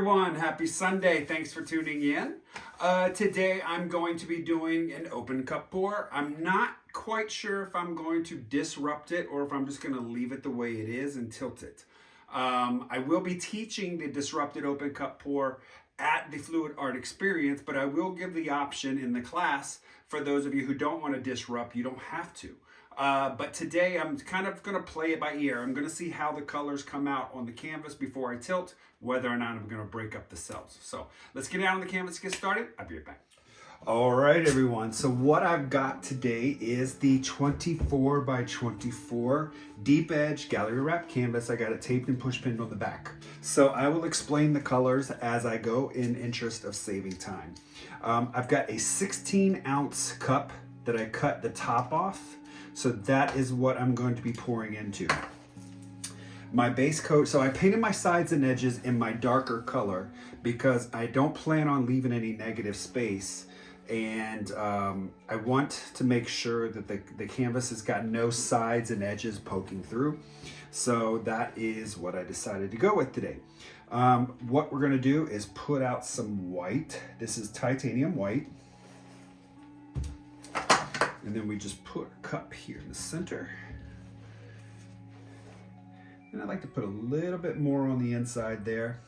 everyone, happy Sunday. Thanks for tuning in. Today I'm going to be doing an open cup pour. I'm not quite sure if I'm going to disrupt it or if I'm just going to leave it the way it is and tilt it. I will be teaching the disrupted open cup pour at the Floetrol experience, but I will give the option in the class for those of you who don't want to disrupt. You don't have to. But today I'm kind of going to play it by ear. I'm going to see how the colors come out on the canvas before I tilt, whether or not I'm going to break up the cells. So let's get out on the canvas, get started. I'll be right back. All right, everyone. So what I've got today is the 24 by 24 deep edge gallery wrap canvas. I got it taped and push pinned on the back. So I will explain the colors as I go in interest of saving time. I've got a 16-ounce cup that I cut the top off. So that is what I'm going to be pouring into. My base coat, so I painted my sides and edges in my darker color because I don't plan on leaving any negative space. And I want to make sure that the canvas has got no sides and edges poking through. So that is what I decided to go with today. What we're gonna do is put out some white. This is titanium white. And then we just put a cup here in the center. And I like to put a little bit more on the inside there.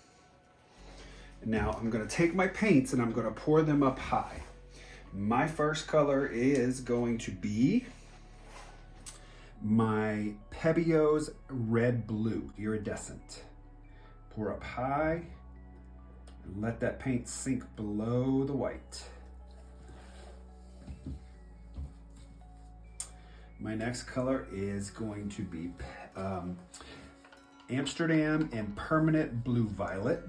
And now I'm gonna take my paints and I'm gonna pour them up high. My first color is going to be my Pebeo's Red Blue, Iridescent. Pour up high and let that paint sink below the white. My next color is going to be Amsterdam and Permanent Blue Violet.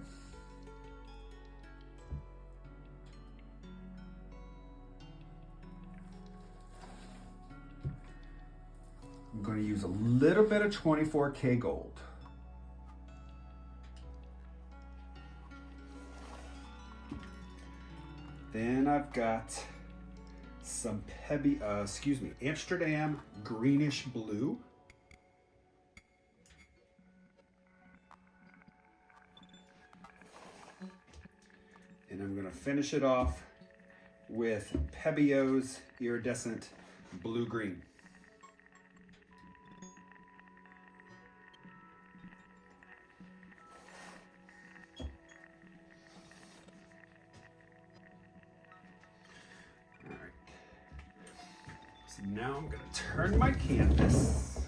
I'm going to use a little bit of 24K gold. Then I've got some Amsterdam Greenish Blue. And I'm going to finish it off with Pebeo's Iridescent Blue Green. Now I'm going to turn my canvas.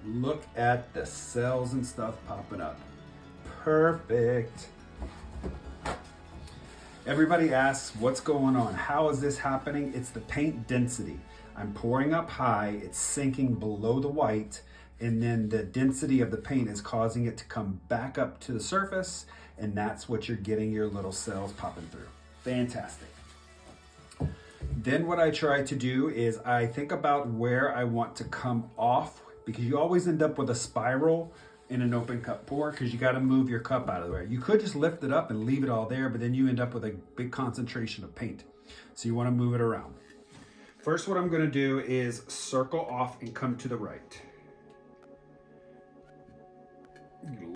Look at the cells and stuff popping up. Perfect. Everybody asks, what's going on? How is this happening? It's the paint density. I'm pouring up high, it's sinking below the white, and then the density of the paint is causing it to come back up to the surface, and that's what you're getting your little cells popping through. Fantastic. Then what I try to do is I think about where I want to come off, because you always end up with a spiral in an open cup pour because you got to move your cup out of the way. You could just lift it up and leave it all there, but then you end up with a big concentration of paint. So you want to move it around. First, what I'm going to do is circle off and come to the right.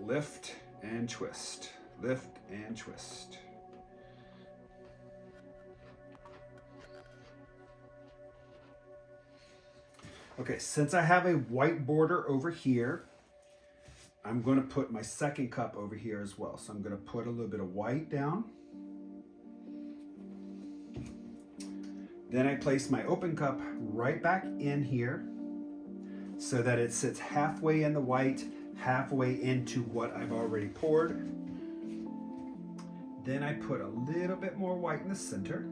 Lift and twist, lift and twist. Okay, since I have a white border over here, I'm going to put my second cup over here as well. So I'm going to put a little bit of white down. Then I place my open cup right back in here so that it sits halfway in the white, halfway into what I've already poured. Then I put a little bit more white in the center.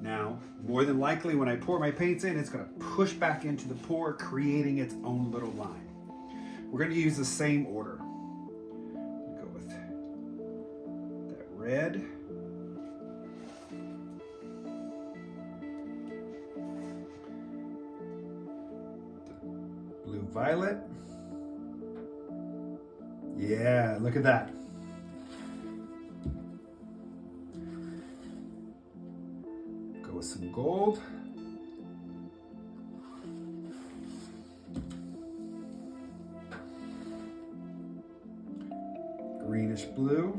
Now, more than likely when I pour my paints in, it's going to push back into the pour, creating its own little line. We're going to use the same order. Go with that red. The blue violet. Yeah, look at that. With some gold. greenish blue.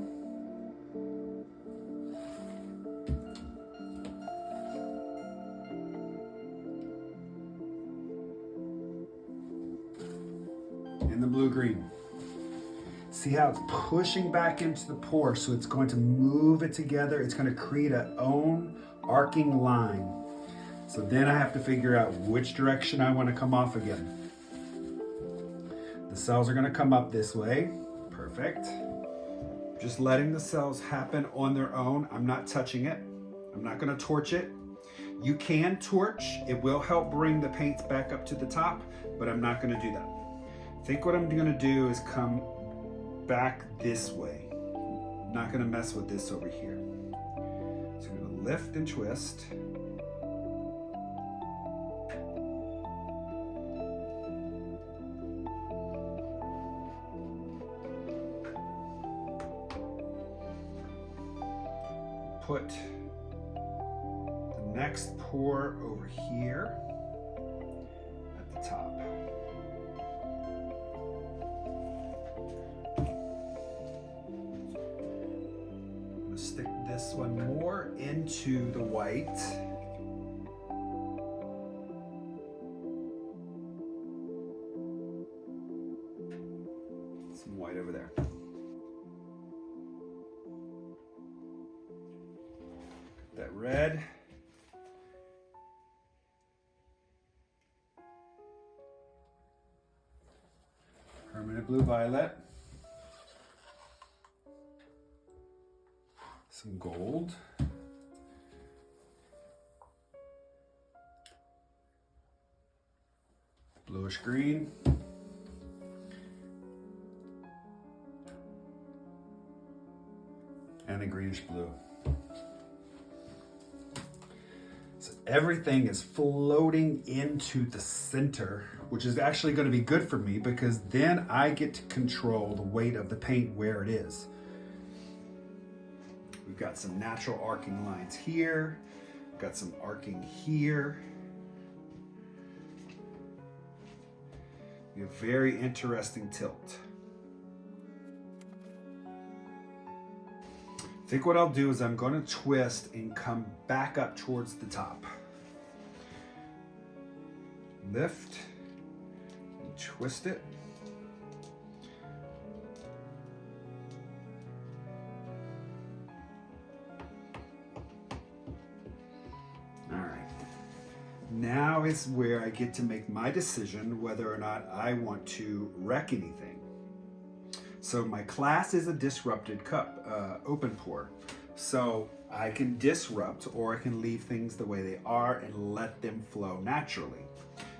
And the blue-green. See how it's pushing back into the pour, so it's going to move it together. It's going to create a own arcing line. So then I have to figure out which direction I want to come off again. The cells are going to come up this way. Perfect. Just letting the cells happen on their own. I'm not touching it. I'm not going to torch it. You can torch. It will help bring the paints back up to the top, but I'm not going to do that. I think what I'm going to do is come back this way. I'm not going to mess with this over here. So I'm going to lift and twist. Put the next pour over here at the top. Stick this one more into the white. Some white over there. That red. Permanent blue violet. Some gold. Bluish green. And a greenish blue. So everything is floating into the center, which is actually going to be good for me because then I get to control the weight of the paint where it is. We've got some natural arcing lines here. Got some arcing here. We have very interesting tilt. I think what I'll do is I'm going to twist and come back up towards the top. Lift and twist it. Now is where I get to make my decision whether or not I want to wreck anything. So my class is a disrupted cup, open pour. So I can disrupt or I can leave things the way they are and let them flow naturally.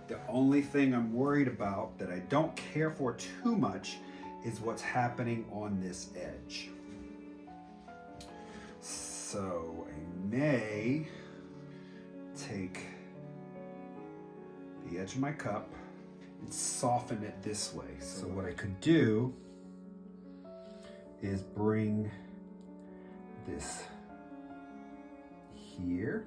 The only thing I'm worried about that I don't care for too much is what's happening on this edge. So I may take the edge of my cup and soften it this way. So what I could do is bring this here.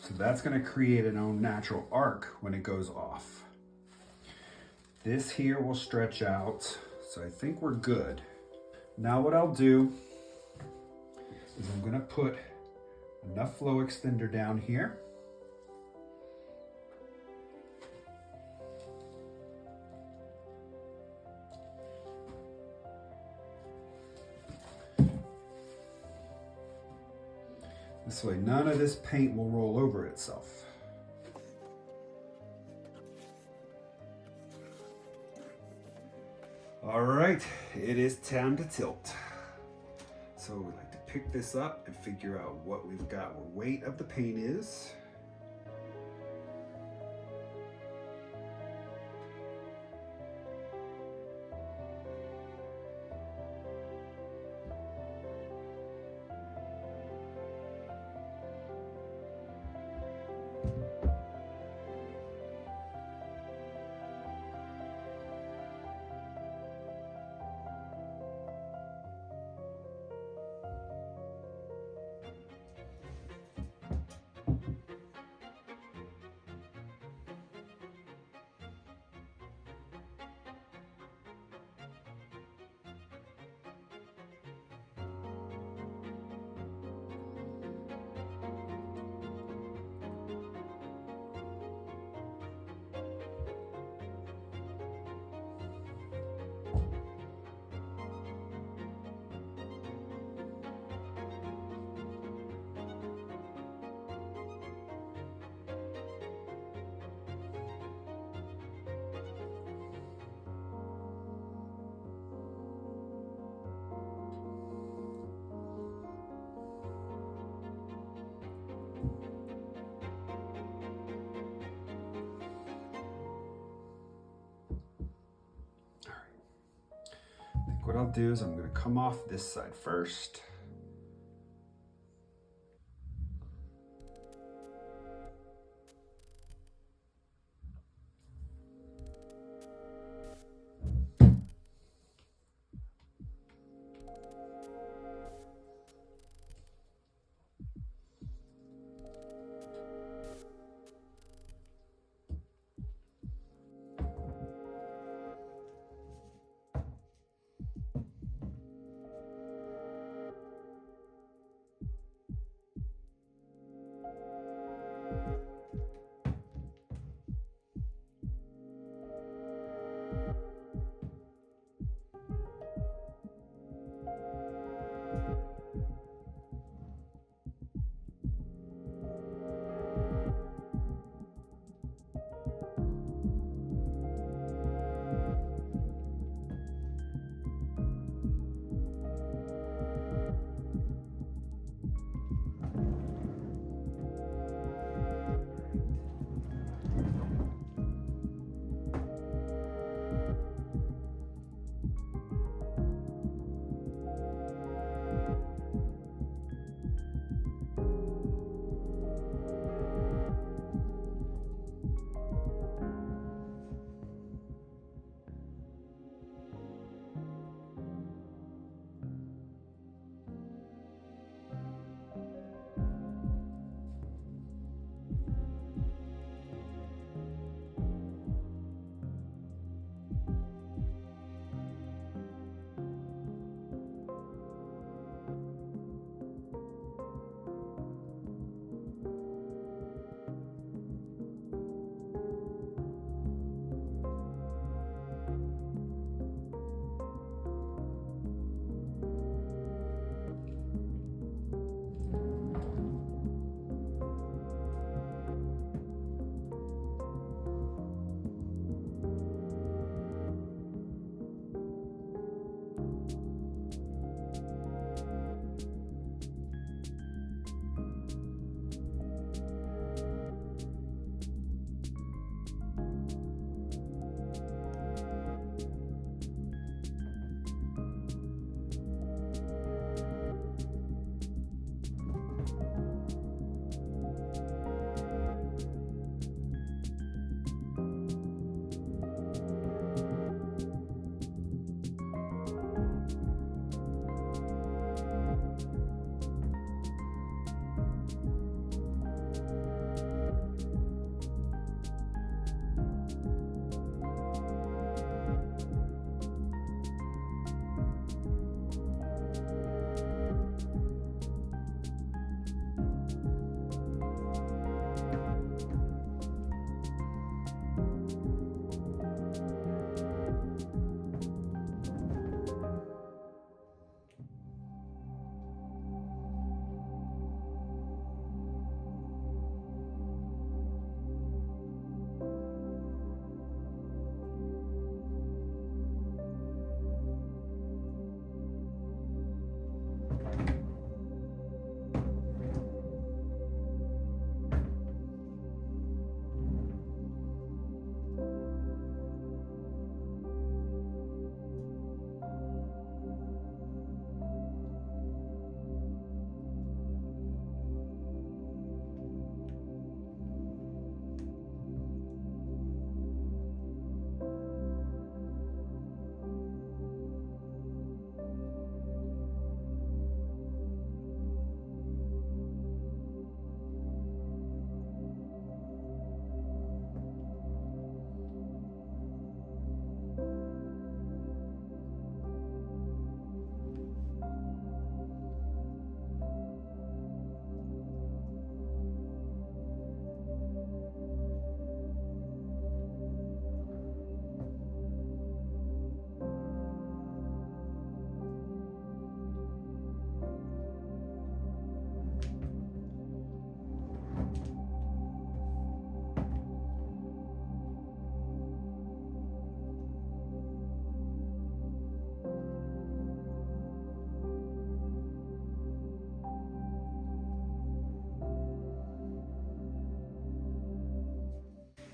So that's going to create an own natural arc when it goes off. This here will stretch out, so I think we're good. Now what I'll do is I'm going to put enough flow extender down here. This way none of this paint will roll over itself. All right, it is time to tilt. So we like to pick this up and figure out what we've got, what weight of the paint is. what I'll do is I'm going to come off this side first.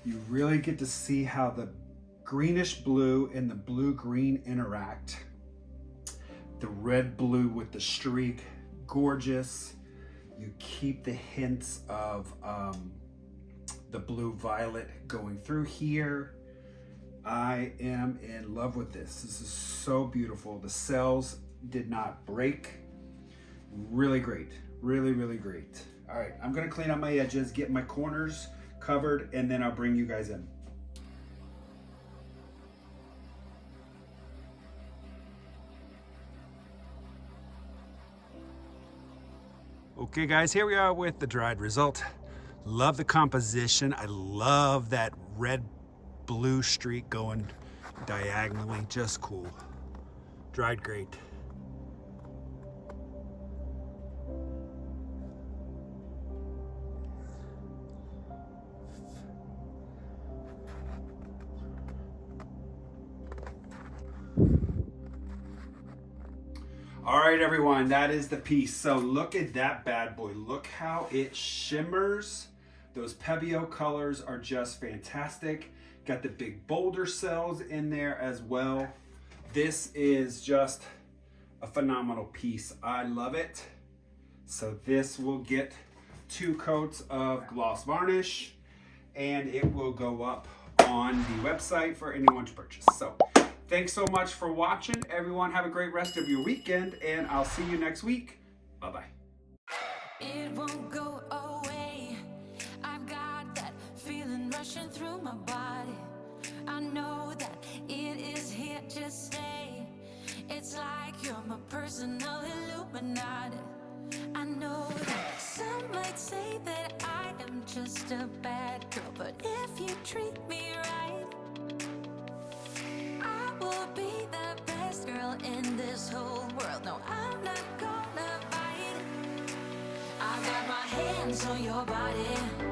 You really get to see how the greenish blue and the blue green interact. The red blue with the streak, gorgeous. You keep the hints of the blue violet going through here. I am in love with this. This is so beautiful. The cells did not break. Really great, really, really great. All right, I'm gonna clean up my edges, get my corners covered, and then I'll bring you guys in. Okay guys, here we are with the dried result. Love the composition. I love that red blue streak going diagonally, just cool. Dried great. All right, everyone, that is the piece. So look at that bad boy. Look how it shimmers. Those Pebeo colors are just fantastic. Got the big boulder cells in there as well. This is just a phenomenal piece. I love it. So this will get 2 coats of gloss varnish, and it will go up on the website for anyone to purchase. So thanks so much for watching. Everyone have a great rest of your weekend, and I'll see you next week. Bye-bye. It won't go away. I've got that feeling rushing through my body. I know that it is here to stay. It's like you're my personal Illuminati. I know that some might say that I am just a bad girl, but if you treat me right, I will be the best girl in this whole world. No, I'm not gonna bite. I got my hands on your body.